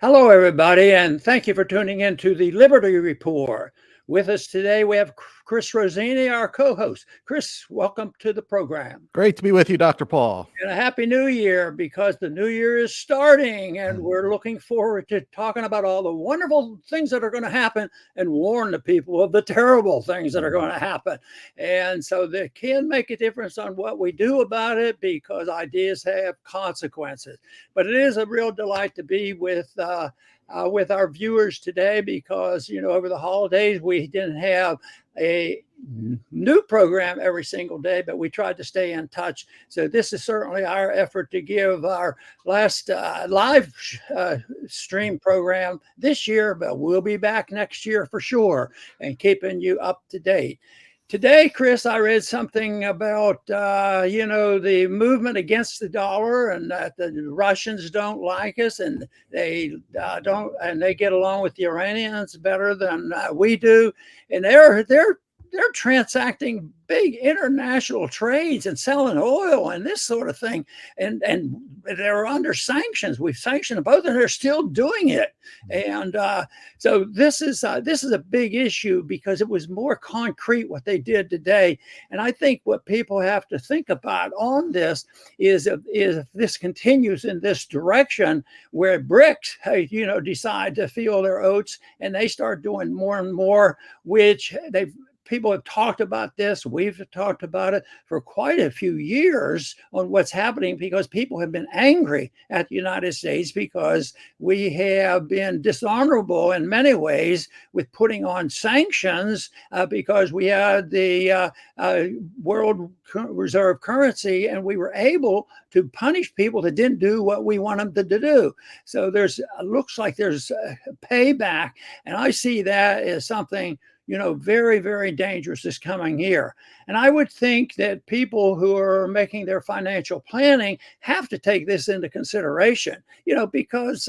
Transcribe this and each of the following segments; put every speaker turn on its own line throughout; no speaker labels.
Hello, everybody, and thank you for tuning in to the Liberty Report. With us today, we have Chris Rosini, our co-host. Chris, welcome to the program.
Great to be with you, Dr. Paul.
And a happy new year, because the new year is starting and we're looking forward to talking about all the wonderful things that are going to happen and warn the people of the terrible things that are going to happen. And so they can make a difference on what we do about it, because ideas have consequences. But it is a real delight to be with our viewers today, because over the holidays we didn't have a new program every single day, but we tried to stay in touch. So this is certainly our effort to give our last live stream program this year, but we'll be back next year for sure and keeping you up to date. Today, Chris, I read something about, the movement against the dollar, and that the Russians don't like us, and they get along with the Iranians better than we do. And they're transacting big international trades and selling oil and this sort of thing. And they're under sanctions. We've sanctioned both, and they're still doing it. And so this is a big issue, because it was more concrete what they did today. And I think what people have to think about on this is if this continues in this direction, where BRICS, decide to feel their oats and they start doing more and more, which people have talked about this. We've talked about it for quite a few years on what's happening, because people have been angry at the United States because we have been dishonorable in many ways with putting on sanctions, because we had the world reserve currency, and we were able to punish people that didn't do what we want them to do. So looks like there's payback, and I see that as something very, very dangerous this coming year. And I would think that people who are making their financial planning have to take this into consideration, because,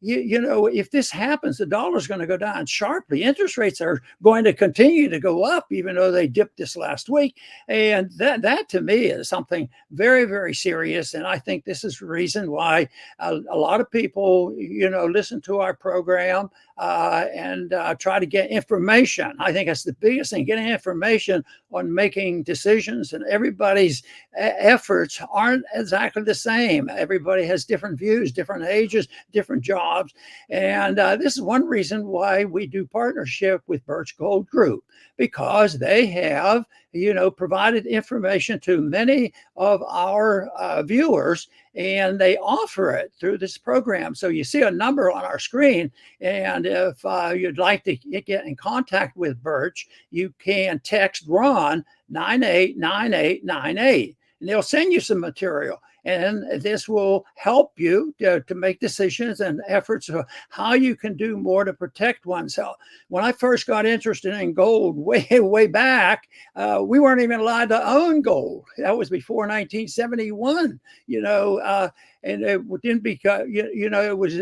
if this happens, the dollar's going to go down sharply. Interest rates are going to continue to go up, even though they dipped this last week. And that to me is something very, very serious. And I think this is the reason why a lot of people, listen to our program and try to get information. I think that's the biggest thing, getting information on making decisions, and everybody's efforts aren't exactly the same. Everybody has different views, different ages, different jobs. And this is one reason why we do partnership with Birch Gold Group, because they have provided information to many of our viewers, and they offer it through this program. So you see a number on our screen, and if you'd like to get in contact with Birch, you can text Ron 989898, and they'll send you some material. And this will help you to make decisions and efforts of how you can do more to protect oneself. When I first got interested in gold way back, we weren't even allowed to own gold. That was before 1971, and it didn't because, it was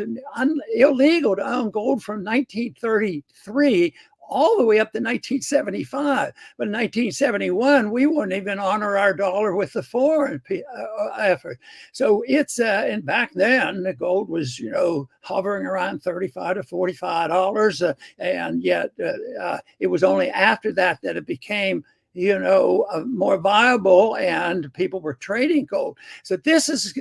illegal to own gold from 1933 all the way up to 1975. But in 1971, we wouldn't even honor our dollar with the foreign effort. So and back then, the gold was, hovering around $35 to $45. And yet it was only after that it became more viable, and people were trading gold. So this is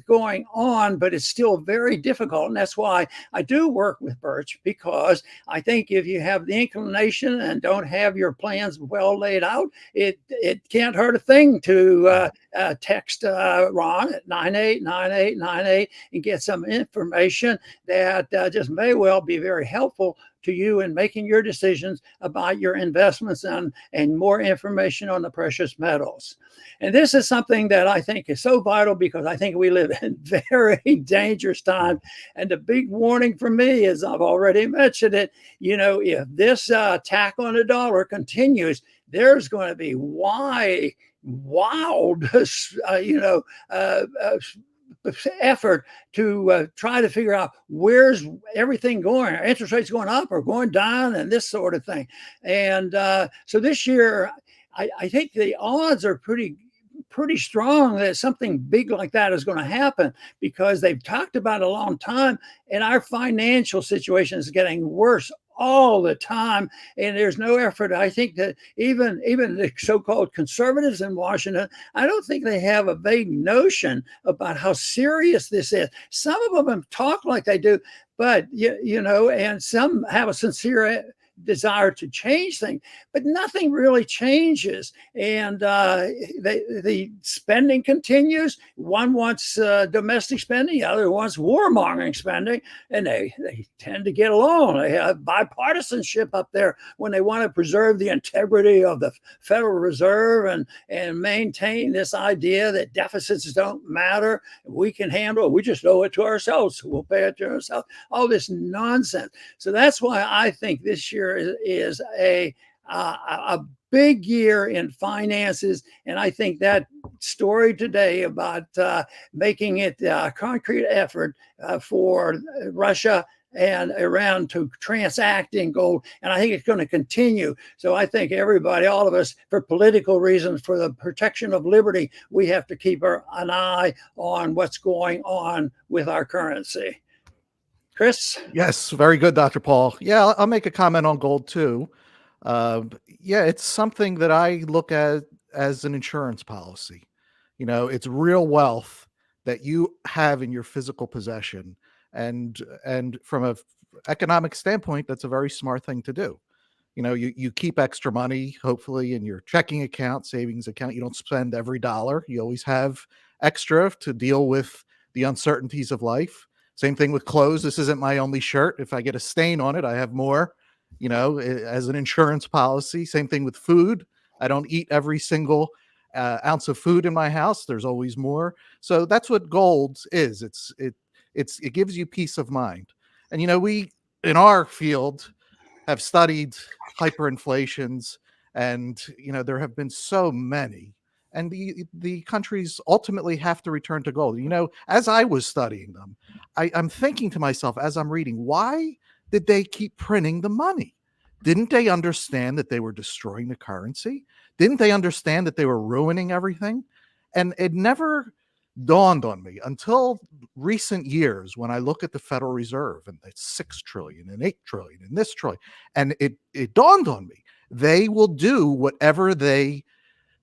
going on, but it's still very difficult. And that's why I do work with Birch, because I think if you have the inclination and don't have your plans well laid out, it can't hurt a thing to text Ron at 989898 and get some information that just may well be very helpful to you in making your decisions about your investments and more information on the precious metals. And this is something that I think is so vital, because I think we live in very dangerous times. And the big warning for me, as I've already mentioned it, if this attack on the dollar continues, there's going to be wild, effort to try to figure out where's everything going. Are interest rates going up or going down, and this sort of thing. And so this year, I think the odds are pretty pretty strong that something big like that is going to happen because they've talked about it a long time, and our financial situation is getting worse all the time, and there's no effort. I think that even the so-called conservatives in Washington, I don't think they have a vague notion about how serious this is. Some of them talk like they do, but and some have a sincere desire to change things, but nothing really changes. And the spending continues. One wants domestic spending, the other wants warmongering spending, and they tend to get along. They have bipartisanship up there when they want to preserve the integrity of the Federal Reserve and maintain this idea that deficits don't matter. We can handle it. We just owe it to ourselves. We'll pay it to ourselves. All this nonsense. So that's why I think this year is a big year in finances, and I think that story today about making it a concrete effort for Russia and Iran to transact in gold, and I think it's going to continue. So I think everybody, all of us, for political reasons, for the protection of liberty, we have to keep an eye on what's going on with our currency. Chris?
Yes, very good, Dr. Paul. Yeah, I'll make a comment on gold too. Yeah, it's something that I look at as an insurance policy. It's real wealth that you have in your physical possession, and from a economic standpoint, that's a very smart thing to do. You keep extra money, hopefully, in your checking account, savings account. You don't spend every dollar. You always have extra to deal with the uncertainties of life. Same thing with clothes. This isn't my only shirt. If I get a stain on it, I have more, as an insurance policy. Same thing with food. I don't eat every single ounce of food in my house. There's always more. So that's what gold is. It gives you peace of mind. And, we, in our field, have studied hyperinflations, and, there have been so many. And the countries ultimately have to return to gold. As I was studying them, I'm thinking to myself as I'm reading, why did they keep printing the money? Didn't they understand that they were destroying the currency? Didn't they understand that they were ruining everything? And it never dawned on me until recent years when I look at the Federal Reserve and it's 6 trillion and 8 trillion and this trillion. And it dawned on me, they will do whatever they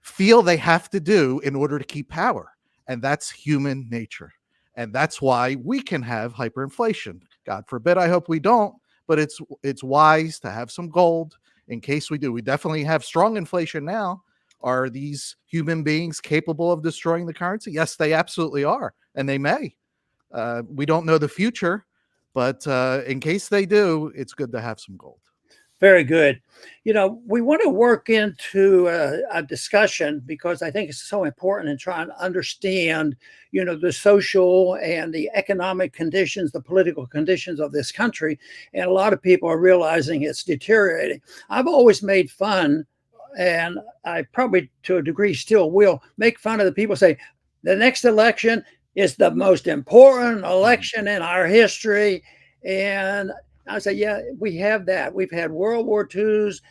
feel they have to do in order to keep power. And that's human nature. And that's why we can have hyperinflation. God forbid, I hope we don't, but it's wise to have some gold in case we do. We definitely have strong inflation now. Are these human beings capable of destroying the currency? Yes, they absolutely are. And they may. We don't know the future, but in case they do, it's good to have some gold.
Very good. We want to work into a discussion because I think it's so important in trying to understand, the social and the economic conditions, the political conditions of this country. And a lot of people are realizing it's deteriorating. I've always made fun, and I probably to a degree still will make fun of the people who say the next election is the most important election in our history. And I say, yeah, we have that. We've had World War IIs,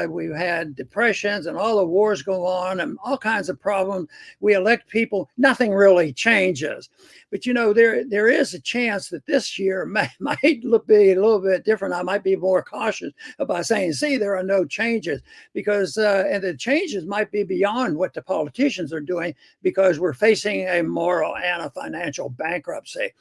we've had depressions and all the wars go on and all kinds of problems. We elect people, nothing really changes. But there is a chance that this year might be a little bit different. I might be more cautious about saying, see, there are no changes because and the changes might be beyond what the politicians are doing because we're facing a moral and a financial bankruptcy.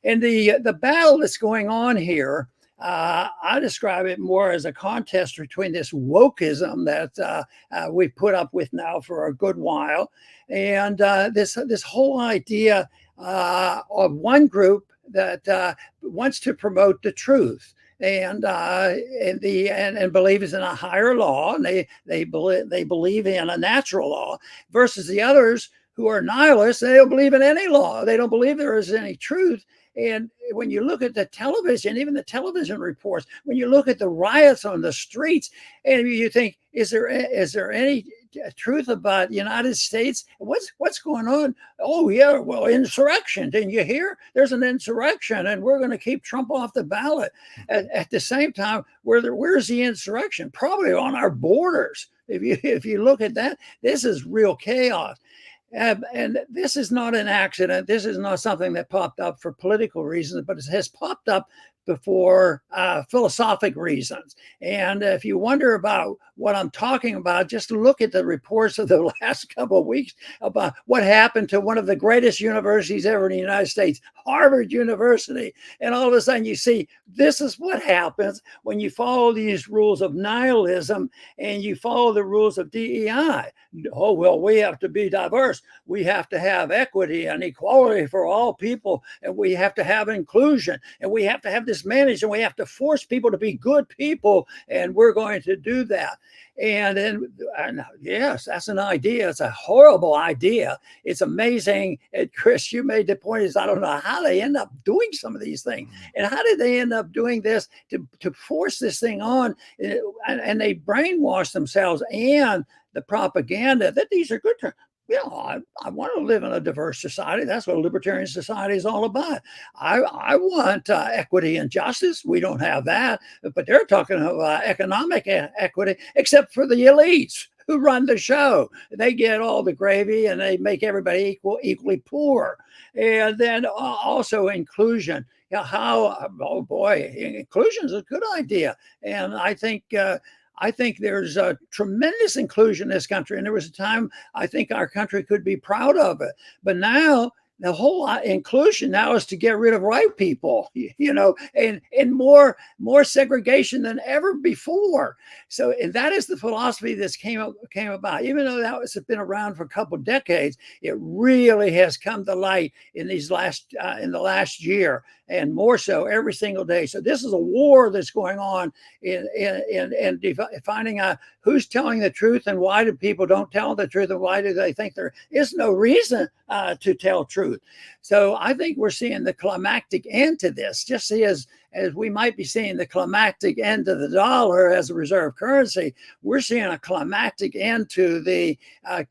And the battle that's going on here, I describe it more as a contest between this wokeism that we've put up with now for a good while, and this whole idea of one group that wants to promote the truth and believes in a higher law, and they believe in a natural law, versus the others who are nihilists. They don't believe in any law. They don't believe there is any truth. And when you look at the television, even the television reports, when you look at the riots on the streets, and you think, is there any truth about the United States? What's going on? Oh yeah, well, insurrection. Didn't you hear? There's an insurrection, and we're going to keep Trump off the ballot. At the same time, where's the insurrection? Probably on our borders. If you look at that, this is real chaos. And this is not an accident. This is not something that popped up for political reasons, but it has popped up for philosophic reasons. And if you wonder about what I'm talking about, just look at the reports of the last couple of weeks about what happened to one of the greatest universities ever in the United States, Harvard University. And all of a sudden you see this is what happens when you follow these rules of nihilism and you follow the rules of DEI. Oh, well, we have to be diverse. We have to have equity and equality for all people. And we have to have inclusion. And we have to have this managed. And we have to force people to be good people. And we're going to do that. And yes, that's an idea. It's a horrible idea. It's amazing. And Chris, you made the point is I don't know how they end up doing some of these things. And how did they end up doing this to force this thing on? And they brainwash themselves and the propaganda that these are good. I want to live in a diverse society. That's what a libertarian society is all about. I want equity and justice. We don't have that, but they're talking about economic equity, except for the elites who run the show. They get all the gravy and they make everybody equally poor. And then also inclusion. Oh boy, inclusion is a good idea. And I think there's a tremendous inclusion in this country. And there was a time I think our country could be proud of it. But now the whole inclusion now is to get rid of white people, and more segregation than ever before. So, and that is the philosophy that's came about. Even though that has been around for a couple of decades, it really has come to light in the last year, and more so every single day. So this is a war that's going on in finding out who's telling the truth and why do people don't tell the truth, and why do they think there is no reason to tell truth. So I think we're seeing the climactic end to this, just as we might be seeing the climactic end to the dollar as a reserve currency. We're seeing a climactic end to the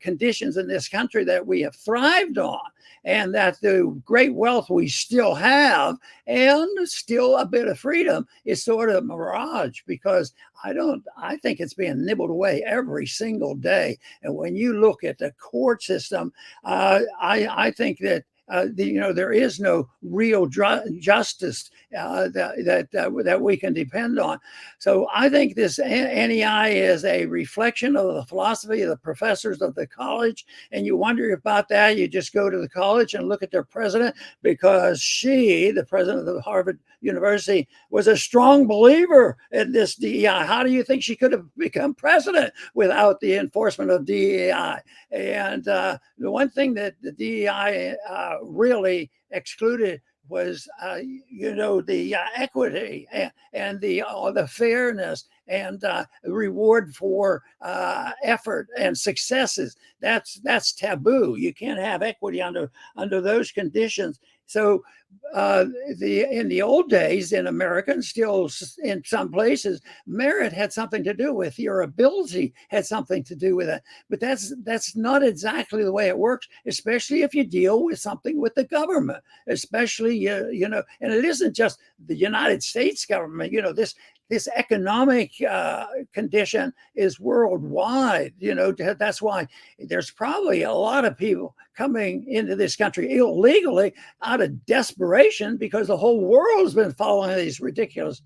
conditions in this country that we have thrived on, and that the great wealth we still have and still a bit of freedom is sort of a mirage, because I think it's being nibbled away every single day. And when you look at the court system, I think that there is no real justice that we can depend on. So I think this NEI is a reflection of the philosophy of the professors of the college. And you wonder about that, you just go to the college and look at their president, because the president of the Harvard University, was a strong believer in this DEI. How do you think she could have become president without the enforcement of DEI? And the one thing that the DEI really excluded was, the equity and the fairness and reward for effort and successes. That's taboo. You can't have equity under those conditions. So in the old days in America, and still in some places, merit had something to do with your ability, had something to do with it. But that's not exactly the way it works, especially if you deal with something with the government, especially and it isn't just the United States government. This economic condition is worldwide. That's why there's probably a lot of people coming into this country illegally out of desperation, because the whole world has been following these ridiculous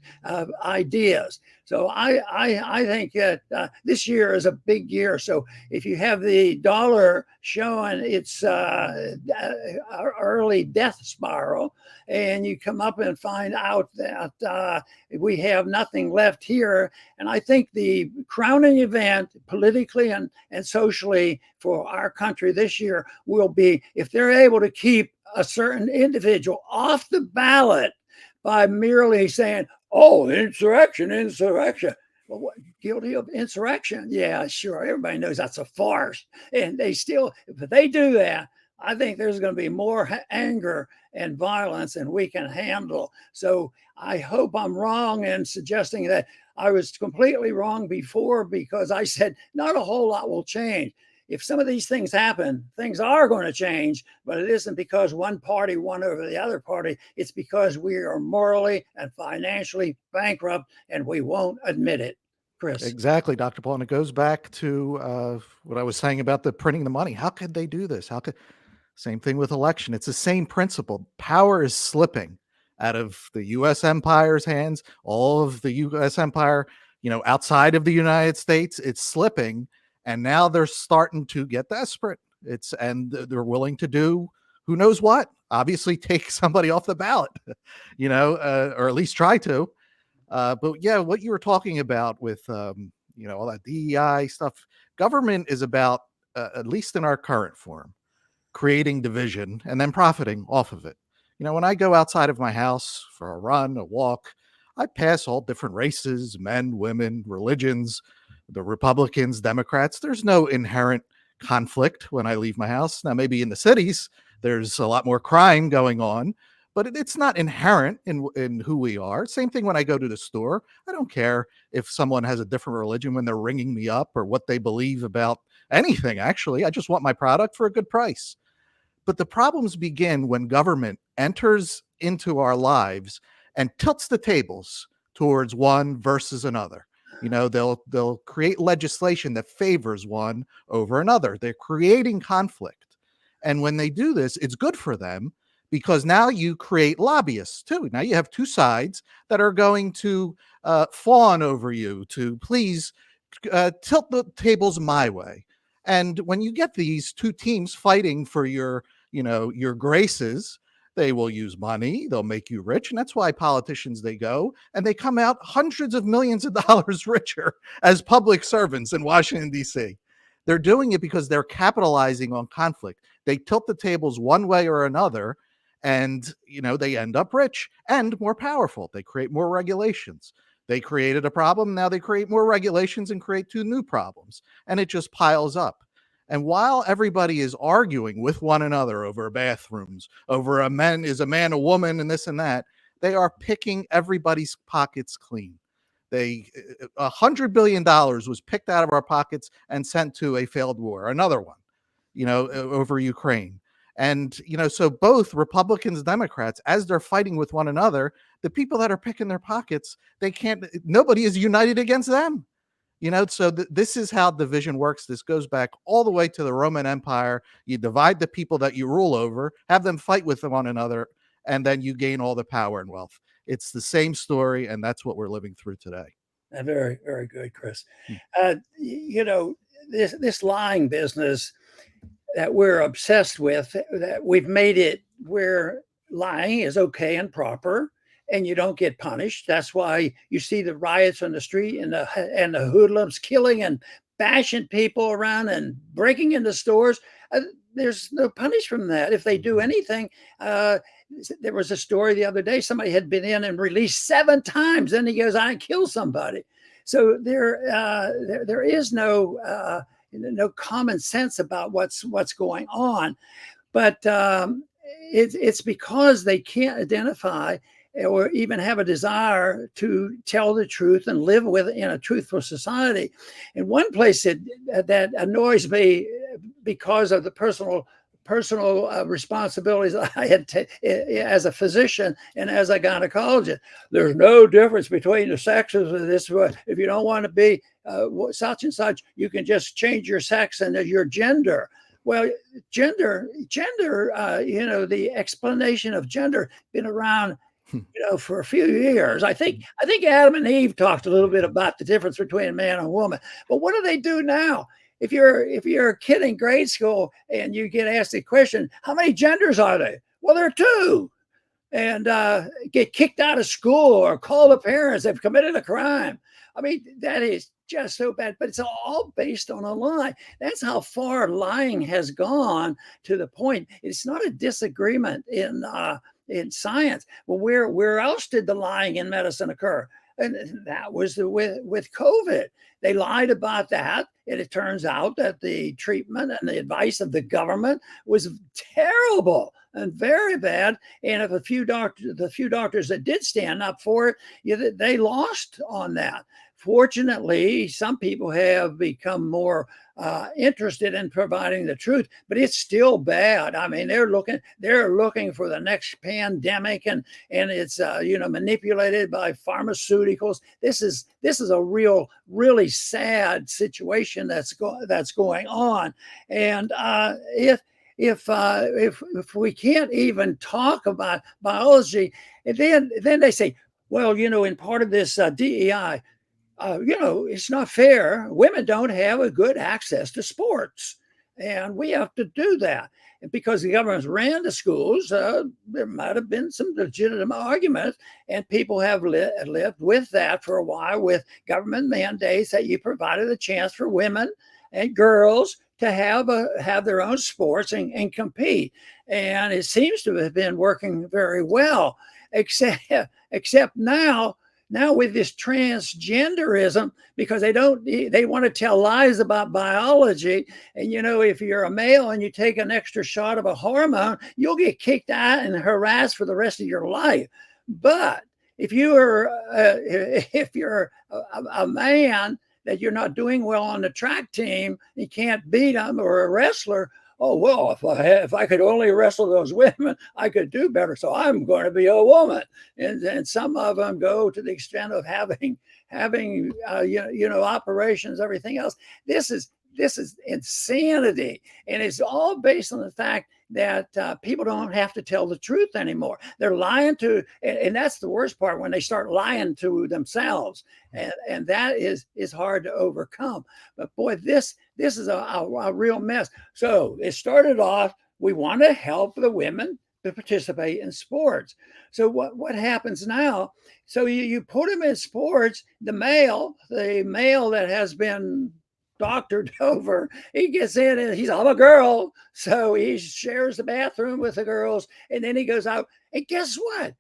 ideas. So I think that this year is a big year. So if you have the dollar showing its early death spiral, and you come up and find out that we have nothing left here, and I think the crowning event politically and socially for our country this year will be if they're able to keep a certain individual off the ballot by merely saying, "Oh, insurrection." Well, what, guilty of insurrection? Yeah, sure. Everybody knows that's a farce. And if they do that, I think there's going to be more anger and violence than we can handle. So I hope I'm wrong in suggesting that. I was completely wrong before, because I said not a whole lot will change. If some of these things happen, things are going to change, but it isn't because one party won over the other party. It's because we are morally and financially bankrupt, and we won't admit it. Chris.
Exactly, Dr. Paul. And it goes back to what I was saying about the printing the money. How could they do this? How could Same thing with election. It's the same principle. Power is slipping out of the US empire's hands, all of the US empire, outside of the United States, it's slipping. And now they're starting to get desperate. They're willing to do who knows what, obviously take somebody off the ballot, or at least try to. But yeah, what you were talking about with, all that DEI stuff, government is about, at least in our current form, creating division and then profiting off of it. When I go outside of my house for a run, a walk, I pass all different races, men, women, religions, the Republicans, Democrats. There's no inherent conflict when I leave my house. Now, maybe in the cities, there's a lot more crime going on, but it's not inherent in who we are. Same thing when I go to the store. I don't care if someone has a different religion when they're ringing me up or what they believe about anything, actually. I just want my product for a good price. But the problems begin when government enters into our lives and tilts the tables towards one versus another. They'll create legislation that favors one over another. They're creating conflict. And when they do this, it's good for them because now you create lobbyists too. Now you have two sides that are going to fawn over you to please tilt the tables my way. And when you get these two teams fighting for your graces, they will use money, they'll make you rich. And that's why politicians, they go and they come out hundreds of millions of dollars richer as public servants in Washington, D.C. They're doing it because they're capitalizing on conflict. They tilt the tables one way or another, and they end up rich and more powerful. They create more regulations. They created a problem. Now they create more regulations and create two new problems. And it just piles up. And while everybody is arguing with one another over bathrooms, over is a man a woman and this and that, they are picking everybody's pockets clean. $100 billion was picked out of our pockets and sent to a failed war, another one, over Ukraine. And, so both Republicans and Democrats, as they're fighting with one another, the people that are picking their pockets, nobody is united against them. So this is how division works. This goes back all the way to the Roman Empire. You divide the people that you rule over, have them fight with one another, and then you gain all the power and wealth. It's the same story, and that's what we're living through today.
Very, very good, Chris. This lying business that we're obsessed with, that we've made it where lying is okay and proper, and you don't get punished. That's why you see the riots on the street and the hoodlums killing and bashing people around and breaking into stores. There's no punishment from that. If they do anything, there was a story the other day. Somebody had been in and released 7 times. Then he goes, "I killed somebody." So there is no common sense about what's going on, but it's because they can't identify or even have a desire to tell the truth and live in a truthful society. And one place that annoys me because of the personal responsibilities I had as a physician and as a gynecologist. There's no difference between the sexes of this. If you don't want to be such and such, you can just change your sex and your gender. Well, gender, the explanation of gender been around for a few years. I think Adam and Eve talked a little bit about the difference between a man and a woman. But what do they do now? If you're a kid in grade school and you get asked the question, how many genders are there? Well, there are 2. And get kicked out of school or call the parents, they've committed a crime. I mean, that is just so bad, but it's all based on a lie. That's how far lying has gone, to the point it's not a disagreement in science. Well, where else did the lying in medicine occur? And that was with COVID. They lied about that, and it turns out that the treatment and the advice of the government was terrible and very bad. And if the few doctors that did stand up for it, they lost on that. Fortunately, some people have become more interested in providing the truth, but it's still bad. I mean, they're looking for the next pandemic, and it's manipulated by pharmaceuticals. This is a really sad situation that's going on, and if we can't even talk about biology, and then they say, well, in part of this DEI, it's not fair. Women don't have a good access to sports, and we have to do that. And because the government ran the schools, there might have been some legitimate arguments, and people have lived with that for a while, with government mandates that you provided a chance for women and girls to have their own sports and compete. And it seems to have been working very well, except now with this transgenderism, because they want to tell lies about biology. And if you're a male and you take an extra shot of a hormone, you'll get kicked out and harassed for the rest of your life. But if you're a man, that you're not doing well on the track team, you can't beat them, or a wrestler, oh well, if I could only wrestle those women, I could do better. So I'm going to be a woman, and some of them go to the extent of having operations, everything else. This is insanity, and it's all based on the fact that people don't have to tell the truth anymore. They're lying and that's the worst part, when they start lying to themselves, and that is hard to overcome. But boy, this is a real mess. So it started off, we want to help the women to participate in sports. So what happens now? So you put them in sports. The male that has been doctored over, he gets in and I'm a girl, so he shares the bathroom with the girls, and then he goes out, and guess what?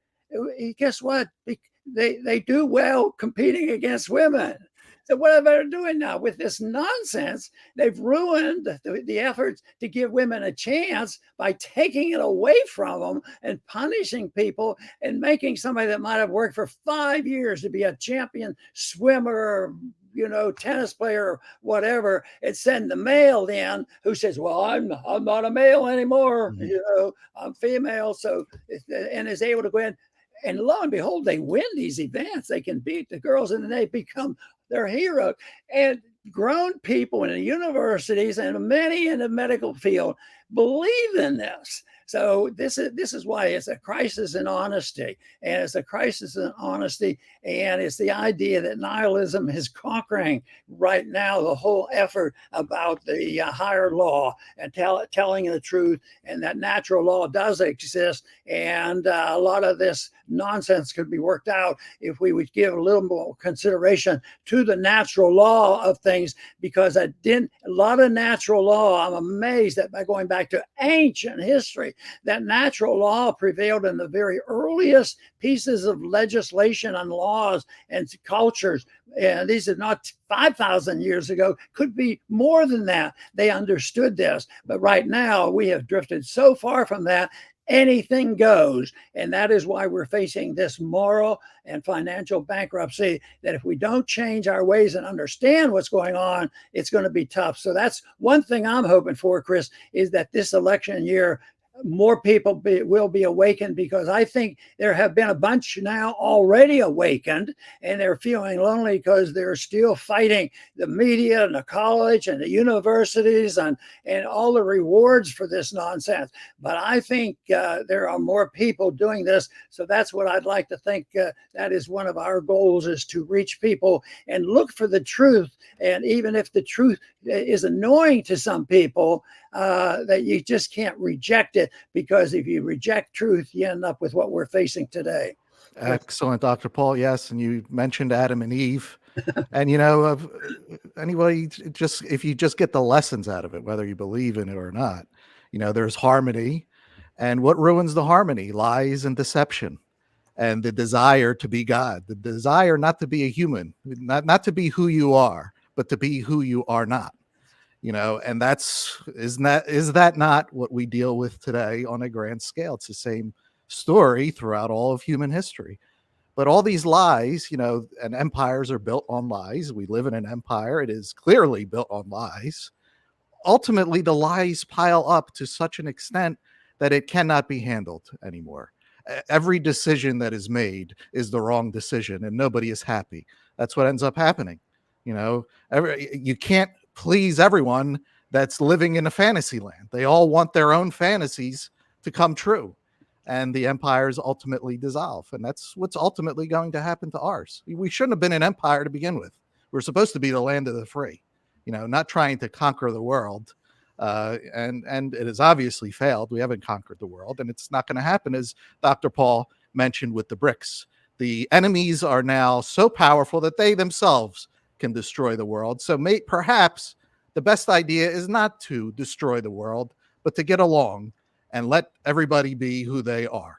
They do well competing against women. So what are they doing now with this nonsense? They've ruined the efforts to give women a chance by taking it away from them and punishing people, and making somebody that might have worked for 5 years to be a champion swimmer, tennis player, whatever, and send the male in who says, well, I'm not a male anymore, I'm female. So, and is able to go in, and lo and behold, they win these events. They can beat the girls, and then they become their hero. And grown people in the universities and many in the medical field believe in this. So this is why it's a crisis in honesty, and it's a crisis in honesty, and it's the idea that nihilism is conquering right now the whole effort about the higher law, and telling the truth, and that natural law does exist, and a lot of this nonsense could be worked out if we would give a little more consideration to the natural law of things, because a lot of natural law, I'm amazed that by going back to ancient history, that natural law prevailed in the very earliest pieces of legislation and laws and cultures. And these are not 5,000 years ago, could be more than that. They understood this. But right now, we have drifted so far from that. Anything goes. And that is why we're facing this moral and financial bankruptcy, that if we don't change our ways and understand what's going on, it's going to be tough. So that's one thing I'm hoping for, Chris, is that this election year, more people will be awakened, because I think there have been a bunch now already awakened, and they're feeling lonely because they're still fighting the media and the college and the universities and all the rewards for this nonsense. But I think there are more people doing this. So that's what I'd like to think. That is one of our goals, is to reach people and look for the truth. And even if the truth is annoying to some people, that you just can't reject it, because if you reject truth, you end up with what we're facing today.
Excellent, Dr. Paul. Yes, and you mentioned Adam and Eve, and anybody, just if you just get the lessons out of it, whether you believe in it or not, there's harmony, and what ruins the harmony? Lies and deception, and the desire to be God, the desire not to be a human, not to be who you are, but to be who you are not. And is that not what we deal with today on a grand scale? It's the same story throughout all of human history. But all these lies, and empires are built on lies. We live in an empire. It is clearly built on lies. Ultimately, the lies pile up to such an extent that it cannot be handled anymore. Every decision that is made is the wrong decision, and nobody is happy. That's what ends up happening. You can't please everyone that's living in a fantasy land. They all want their own fantasies to come true, and the empires ultimately dissolve. And that's what's ultimately going to happen to ours. We shouldn't have been an empire to begin with. We're supposed to be the land of the free, not trying to conquer the world. And it has obviously failed. We haven't conquered the world, and it's not going to happen, as Dr. Paul mentioned with the BRICS. The enemies are now so powerful that they themselves can destroy the world. So perhaps the best idea is not to destroy the world, but to get along and let everybody be who they are.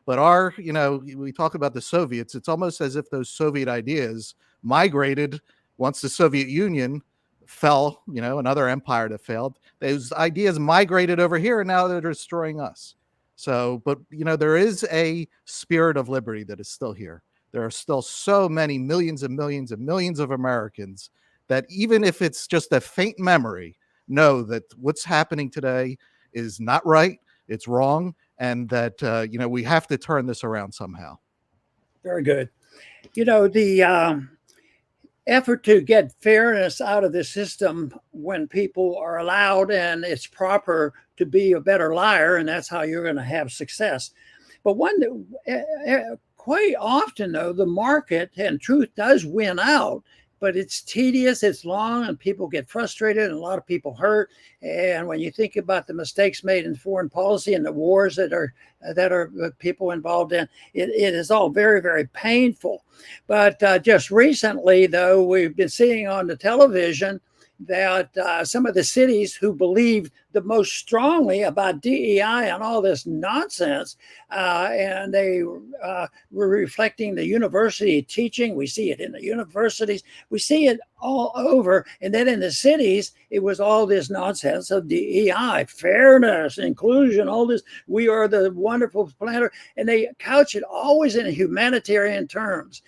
But we talk about the Soviets. It's almost as if those Soviet ideas migrated once the Soviet Union fell, another empire that failed. Those ideas migrated over here, and now they're destroying us. So, but there is a spirit of liberty that is still here. There are still so many millions and millions and millions of Americans that, even if it's just a faint memory, know that what's happening today is not right. It's wrong. And that, we have to turn this around somehow.
Very good. The effort to get fairness out of the system when people are allowed and it's proper to be a better liar, and that's how you're going to have success. But quite often, though, the market and truth does win out, but it's tedious, it's long, and people get frustrated, and a lot of people hurt. And when you think about the mistakes made in foreign policy and the wars that are people involved in, it is all very, very painful. But just recently, though, we've been seeing on the television that some of the cities who believed the most strongly about DEI and all this nonsense, and they were reflecting the university teaching. We see it in the universities. We see it all over. And then in the cities, it was all this nonsense of DEI, fairness, inclusion, all this. We are the wonderful planet. And they couch it always in humanitarian terms.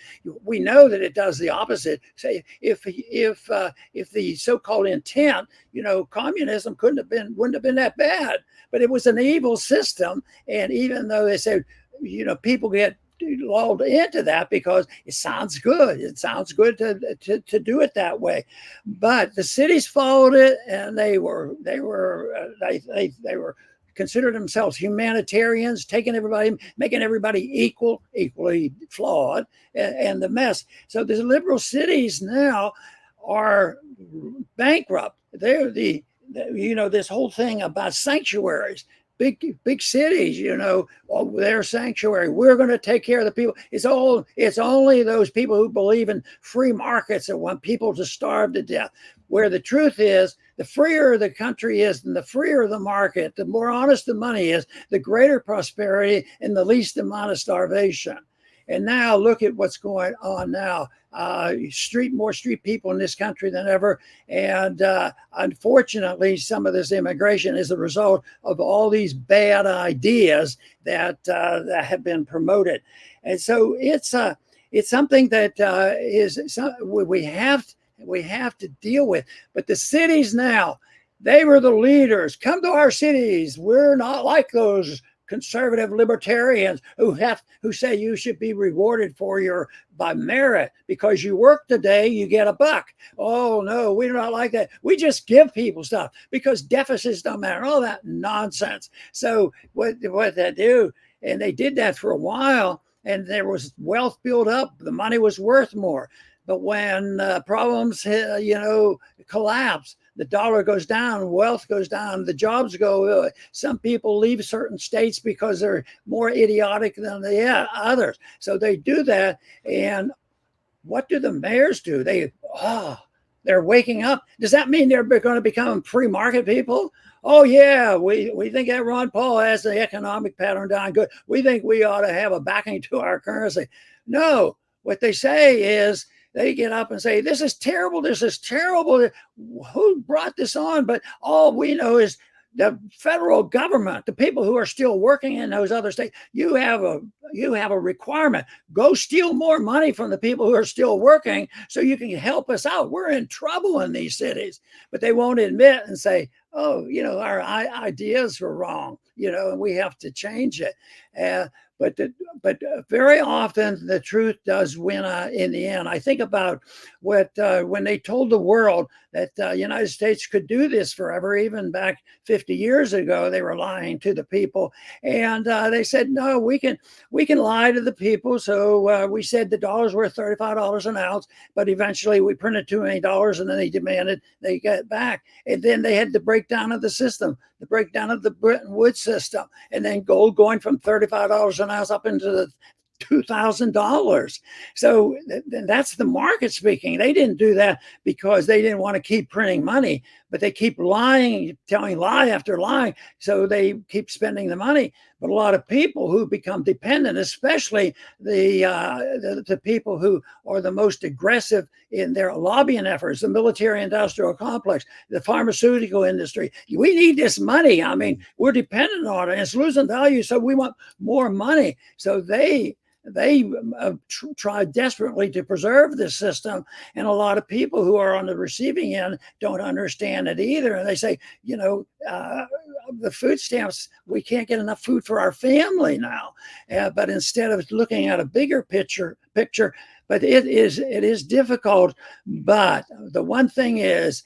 We know that it does the opposite. Say, if the so-called intent, communism wouldn't have been that bad, but it was an evil system. And even though they said, people get lulled into that because it sounds good. It sounds good to do it that way. But the cities followed it, and they were considered themselves humanitarians, making everybody equally flawed, and the mess. So the liberal cities now are bankrupt. They're this whole thing about sanctuaries. Big cities, their sanctuary. We're going to take care of the people. It's only those people who believe in free markets that want people to starve to death. Where the truth is, the freer the country is and the freer the market, the more honest the money is, the greater prosperity and the least amount of starvation. And now look at what's going on now. More street people in this country than ever. And unfortunately, some of this immigration is a result of all these bad ideas that have been promoted. And so it's something that we have to deal with. But the cities now, they were the leaders. Come to our cities. We're not like those conservative libertarians who say you should be rewarded by merit because you work today, you get a buck. Oh no, we're not like that. We just give people stuff because deficits don't matter. All that nonsense. So what they do, and they did that for a while, and there was wealth built up. The money was worth more. But when problems, collapse, the dollar goes down, wealth goes down, the jobs go. Some people leave certain states because they're more idiotic than the others. So they do that. And what do the mayors do? They're waking up. Does that mean they're going to become free market people? Oh, yeah, we think that Ron Paul has the economic pattern down good. We think we ought to have a backing to our currency. No, what they say is, they get up and say, this is terrible. This is terrible. Who brought this on? But all we know is the federal government, the people who are still working in those other states, you have a requirement. Go steal more money from the people who are still working so you can help us out. We're in trouble in these cities, but they won't admit and say, oh, our ideas were wrong, and we have to change it. Uh, but very often the truth does win in the end. I think about when they told the world that the United States could do this forever, even back 50 years ago, they were lying to the people, and they said, no, we can lie to the people. So we said the dollar's worth $35 an ounce, but eventually we printed too many dollars, and then they demanded they get back, and then they had the breakdown of the system, the breakdown of the Bretton Woods system, and then gold going from $35 an ounce up into the $2,000. So that's the market speaking. They didn't do that because they didn't want to keep printing money, but they keep lying, telling lie after lie. So they keep spending the money. But a lot of people who become dependent, especially the people who are the most aggressive in their lobbying efforts, the military-industrial complex, the pharmaceutical industry. We need this money. I mean, we're dependent on it. It's losing value, so we want more money. So they try desperately to preserve this system, and a lot of people who are on the receiving end don't understand it either, and they say, the food stamps, we can't get enough food for our family now. But instead of looking at a bigger picture, but it is difficult. But the one thing is,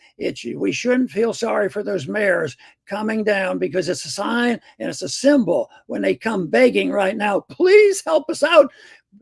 we shouldn't feel sorry for those mayors coming down, because it's a sign and it's a symbol when they come begging right now, please help us out.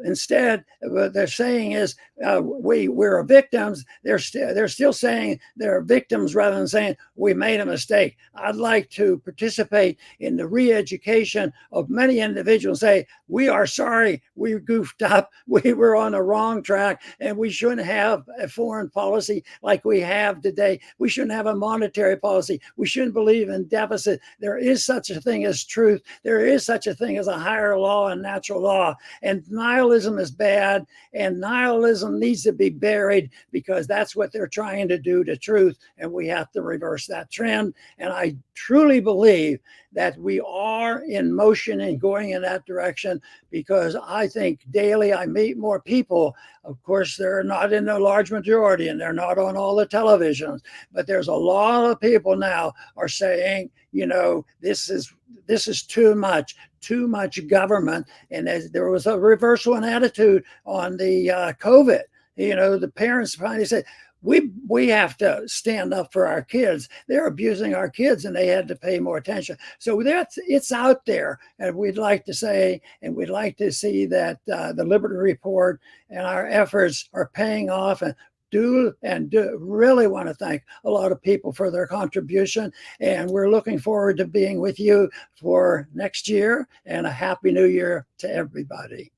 Instead, what they're saying is, we're victims. They're still saying they're victims rather than saying we made a mistake. I'd like to participate in the re-education of many individuals. Say, we are sorry, we goofed up, we were on the wrong track, and we shouldn't have a foreign policy like we have today. We shouldn't have a monetary policy. We shouldn't believe in deficit. There is such a thing as truth. There is such a thing as a higher law and natural law. And nihilism is bad, and nihilism needs to be buried, because that's what they're trying to do to truth, and we have to reverse that trend. And I truly believe that we are in motion and going in that direction, because I think daily I meet more people. Of course, they're not in the large majority, and they're not on all the televisions, but there's a lot of people now are saying, this is too much government. And there was a reversal in attitude on the COVID. The parents finally said, we have to stand up for our kids. They're abusing our kids, and they had to pay more attention. So it's out there, and we'd like to say, and we'd like to see that the Liberty Report and our efforts are paying off. And do really want to thank a lot of people for their contribution, and we're looking forward to being with you for next year, and a happy new year to everybody.